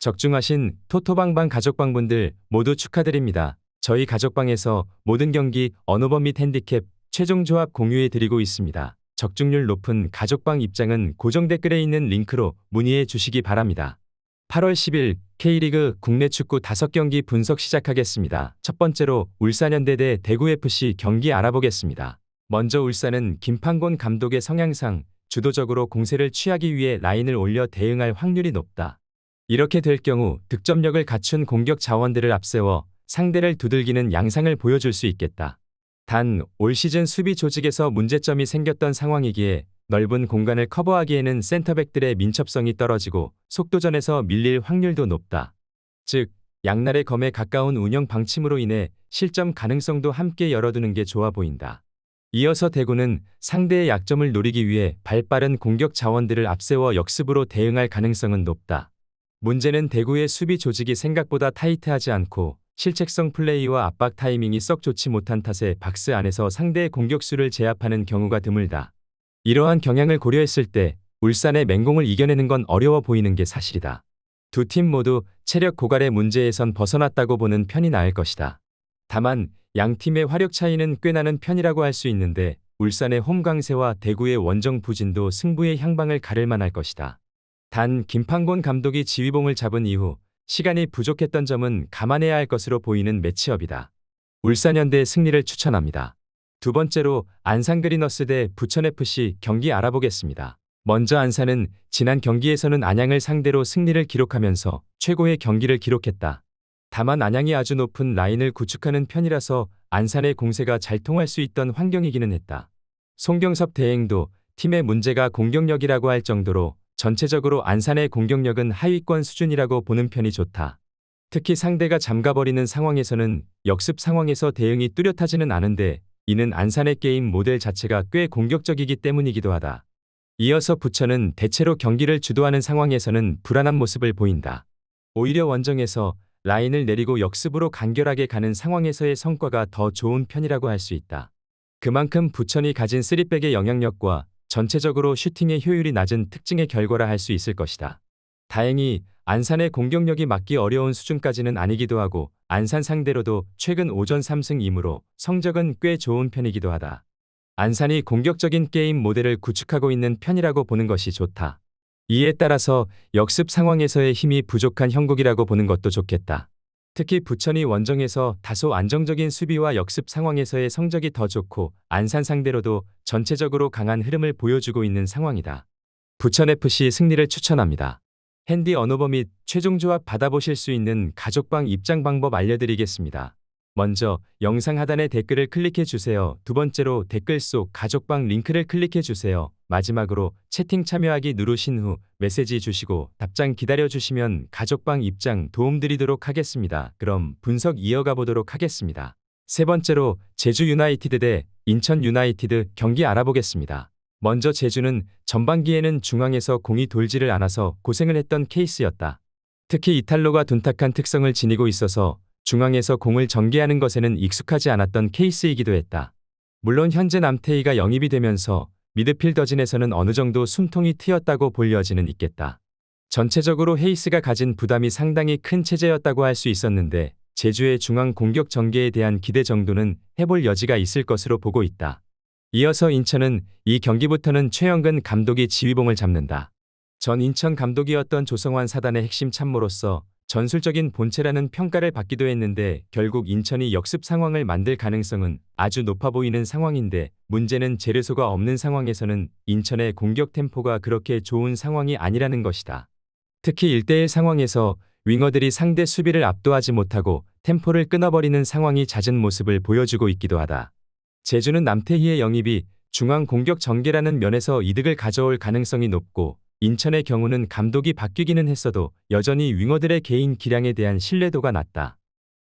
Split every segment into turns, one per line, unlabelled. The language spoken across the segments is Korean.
적중하신 토토방방 가족방분들 모두 축하드립니다. 저희 가족방에서 모든 경기 언오버 및 핸디캡 최종 조합 공유해 드리고 있습니다. 적중률 높은 가족방 입장은 고정 댓글에 있는 링크로 문의해 주시기 바랍니다. 8월 10일 K리그 국내 축구 5경기 분석 시작하겠습니다. 첫 번째로 울산현대 대 대구FC 경기 알아보겠습니다. 먼저 울산은 김판곤 감독의 성향상 주도적으로 공세를 취하기 위해 라인을 올려 대응할 확률이 높다. 이렇게 될 경우 득점력을 갖춘 공격 자원들을 앞세워 상대를 두들기는 양상을 보여줄 수 있겠다. 단, 올 시즌 수비 조직에서 문제점이 생겼던 상황이기에 넓은 공간을 커버하기에는 센터백들의 민첩성이 떨어지고 속도전에서 밀릴 확률도 높다. 즉, 양날의 검에 가까운 운영 방침으로 인해 실점 가능성도 함께 열어두는 게 좋아 보인다. 이어서 대구는 상대의 약점을 노리기 위해 발빠른 공격 자원들을 앞세워 역습으로 대응할 가능성은 높다. 문제는 대구의 수비 조직이 생각보다 타이트하지 않고 실책성 플레이와 압박 타이밍이 썩 좋지 못한 탓에 박스 안에서 상대의 공격수를 제압하는 경우가 드물다. 이러한 경향을 고려했을 때 울산의 맹공을 이겨내는 건 어려워 보이는 게 사실이다. 두 팀 모두 체력 고갈의 문제에선 벗어났다고 보는 편이 나을 것이다. 다만 양 팀의 화력 차이는 꽤 나는 편이라고 할 수 있는데 울산의 홈 강세와 대구의 원정 부진도 승부의 향방을 가를 만할 것이다. 단 김판곤 감독이 지휘봉을 잡은 이후 시간이 부족했던 점은 감안해야 할 것으로 보이는 매치업이다. 울산현대의 승리를 추천합니다. 두 번째로 안산 그리너스 대 부천FC 경기 알아보겠습니다. 먼저 안산은 지난 경기에서는 안양을 상대로 승리를 기록하면서 최고의 경기를 기록했다. 다만 안양이 아주 높은 라인을 구축하는 편이라서 안산의 공세가 잘 통할 수 있던 환경이기는 했다. 송경섭 대행도 팀의 문제가 공격력이라고 할 정도로 전체적으로 안산의 공격력은 하위권 수준이라고 보는 편이 좋다. 특히 상대가 잠가버리는 상황에서는 역습 상황에서 대응이 뚜렷하지는 않은데 이는 안산의 게임 모델 자체가 꽤 공격적이기 때문이기도 하다. 이어서 부천은 대체로 경기를 주도하는 상황에서는 불안한 모습을 보인다. 오히려 원정에서 라인을 내리고 역습으로 간결하게 가는 상황에서의 성과가 더 좋은 편이라고 할 수 있다. 그만큼 부천이 가진 3백의 영향력과 전체적으로 슈팅의 효율이 낮은 특징의 결과라 할 수 있을 것이다. 다행히 안산의 공격력이 막기 어려운 수준까지는 아니기도 하고 안산 상대로도 최근 오전 3승 2무로 성적은 꽤 좋은 편이기도 하다. 안산이 공격적인 게임 모델을 구축하고 있는 편이라고 보는 것이 좋다. 이에 따라서 역습 상황에서의 힘이 부족한 형국이라고 보는 것도 좋겠다. 특히 부천이 원정에서 다소 안정적인 수비와 역습 상황에서의 성적이 더 좋고 안산 상대로도 전체적으로 강한 흐름을 보여주고 있는 상황이다. 부천FC 승리를 추천합니다. 핸디 언오버 및 최종 조합 받아보실 수 있는 가족방 입장 방법 알려드리겠습니다. 먼저 영상 하단의 댓글을 클릭해 주세요. 두 번째로 댓글 속 가족방 링크를 클릭해 주세요. 마지막으로 채팅 참여하기 누르신 후 메시지 주시고 답장 기다려 주시면 가족방 입장 도움드리도록 하겠습니다. 그럼 분석 이어가 보도록 하겠습니다. 세 번째로 제주 유나이티드 대 인천 유나이티드 경기 알아보겠습니다. 먼저 제주는 전반기에는 중앙에서 공이 돌지를 않아서 고생을 했던 케이스였다. 특히 이탈로가 둔탁한 특성을 지니고 있어서 중앙에서 공을 전개하는 것에는 익숙하지 않았던 케이스이기도 했다. 물론 현재 남태희가 영입이 되면서 미드필더진에서는 어느 정도 숨통이 트였다고 볼 여지는 있겠다. 전체적으로 헤이스가 가진 부담이 상당히 큰 체제였다고 할 수 있었는데 제주의 중앙 공격 전개에 대한 기대 정도는 해볼 여지가 있을 것으로 보고 있다. 이어서 인천은 이 경기부터는 최영근 감독이 지휘봉을 잡는다. 전 인천 감독이었던 조성환 사단의 핵심 참모로서 전술적인 본체라는 평가를 받기도 했는데 결국 인천이 역습 상황을 만들 가능성은 아주 높아 보이는 상황인데 문제는 제르소가 없는 상황에서는 인천의 공격 템포가 그렇게 좋은 상황이 아니라는 것이다. 특히 1대1 상황에서 윙어들이 상대 수비를 압도하지 못하고 템포를 끊어버리는 상황이 잦은 모습을 보여주고 있기도 하다. 제주는 남태희의 영입이 중앙 공격 전개라는 면에서 이득을 가져올 가능성이 높고 인천의 경우는 감독이 바뀌기는 했어도 여전히 윙어들의 개인 기량에 대한 신뢰도가 낮다.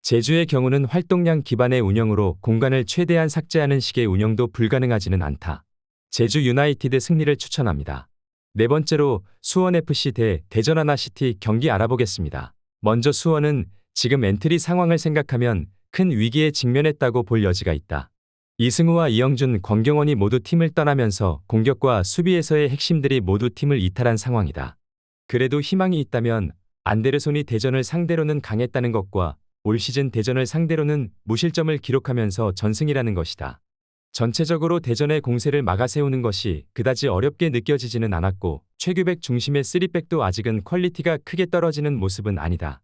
제주의 경우는 활동량 기반의 운영으로 공간을 최대한 삭제하는 식의 운영도 불가능하지는 않다. 제주 유나이티드 승리를 추천합니다. 네 번째로 수원FC 대 대전 하나시티 경기 알아보겠습니다. 먼저 수원은 지금 엔트리 상황을 생각하면 큰 위기에 직면했다고 볼 여지가 있다. 이승우와 이영준, 권경원이 모두 팀을 떠나면서 공격과 수비에서의 핵심들이 모두 팀을 이탈한 상황이다. 그래도 희망이 있다면 안데르손이 대전을 상대로는 강했다는 것과 올 시즌 대전을 상대로는 무실점을 기록하면서 전승이라는 것이다. 전체적으로 대전의 공세를 막아세우는 것이 그다지 어렵게 느껴지지는 않았고 최규백 중심의 3백도 아직은 퀄리티가 크게 떨어지는 모습은 아니다.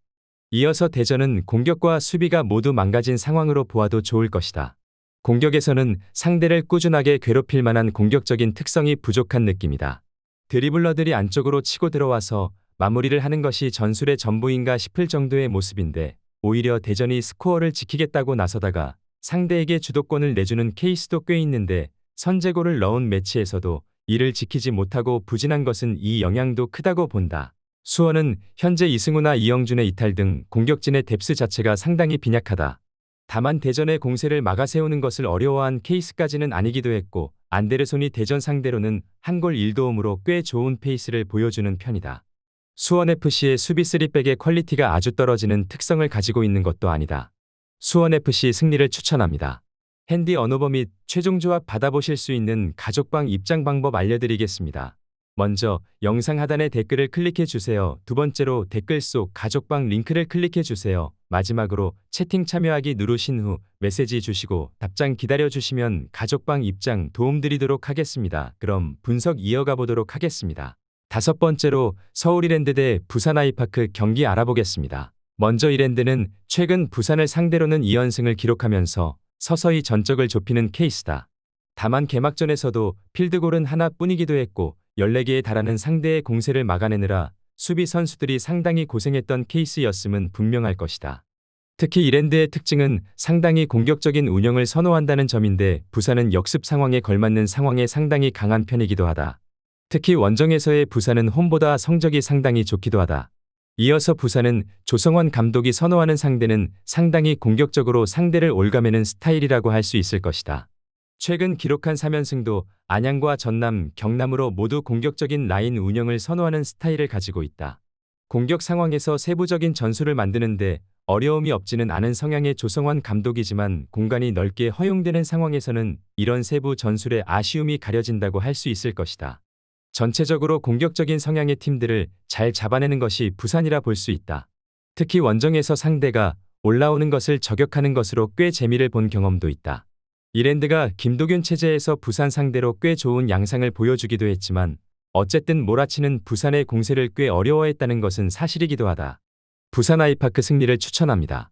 이어서 대전은 공격과 수비가 모두 망가진 상황으로 보아도 좋을 것이다. 공격에서는 상대를 꾸준하게 괴롭힐 만한 공격적인 특성이 부족한 느낌이다. 드리블러들이 안쪽으로 치고 들어와서 마무리를 하는 것이 전술의 전부인가 싶을 정도의 모습인데 오히려 대전이 스코어를 지키겠다고 나서다가 상대에게 주도권을 내주는 케이스도 꽤 있는데 선제골을 넣은 매치에서도 이를 지키지 못하고 부진한 것은 이 영향도 크다고 본다. 수원은 현재 이승우나 이영준의 이탈 등 공격진의 뎁스 자체가 상당히 빈약하다. 다만 대전의 공세를 막아세우는 것을 어려워한 케이스까지는 아니기도 했고 안데르손이 대전 상대로는 한 골 1도움으로 꽤 좋은 페이스를 보여주는 편이다. 수원FC의 수비 3백의 퀄리티가 아주 떨어지는 특성을 가지고 있는 것도 아니다. 수원FC 승리를 추천합니다. 핸디 언오버 및 최종 조합 받아보실 수 있는 가족방 입장 방법 알려드리겠습니다. 먼저 영상 하단의 댓글을 클릭해 주세요. 두 번째로 댓글 속 가족방 링크를 클릭해 주세요. 마지막으로 채팅 참여하기 누르신 후 메시지 주시고 답장 기다려 주시면 가족방 입장 도움드리도록 하겠습니다. 그럼 분석 이어가 보도록 하겠습니다. 다섯 번째로 서울 이랜드 대 부산 아이파크 경기 알아보겠습니다. 먼저 이랜드는 최근 부산을 상대로는 2연승을 기록하면서 서서히 전적을 좁히는 케이스다. 다만 개막전에서도 필드골은 하나뿐이기도 했고 14개에 달하는 상대의 공세를 막아내느라 수비 선수들이 상당히 고생했던 케이스였음은 분명할 것이다. 특히 이랜드의 특징은 상당히 공격적인 운영을 선호한다는 점인데 부산은 역습 상황에 걸맞는 상황에 상당히 강한 편이기도 하다. 특히 원정에서의 부산은 홈보다 성적이 상당히 좋기도 하다. 이어서 부산은 조성원 감독이 선호하는 상대는 상당히 공격적으로 상대를 올가매는 스타일이라고 할 수 있을 것이다. 최근 기록한 3연승도 안양과 전남, 경남으로 모두 공격적인 라인 운영을 선호하는 스타일을 가지고 있다. 공격 상황에서 세부적인 전술을 만드는데 어려움이 없지는 않은 성향의 조성원 감독이지만 공간이 넓게 허용되는 상황에서는 이런 세부 전술에 아쉬움이 가려진다고 할 수 있을 것이다. 전체적으로 공격적인 성향의 팀들을 잘 잡아내는 것이 부산이라 볼 수 있다. 특히 원정에서 상대가 올라오는 것을 저격하는 것으로 꽤 재미를 본 경험도 있다. 이랜드가 김도균 체제에서 부산 상대로 꽤 좋은 양상을 보여주기도 했지만 어쨌든 몰아치는 부산의 공세를 꽤 어려워했다는 것은 사실이기도 하다. 부산 아이파크 승리를 추천합니다.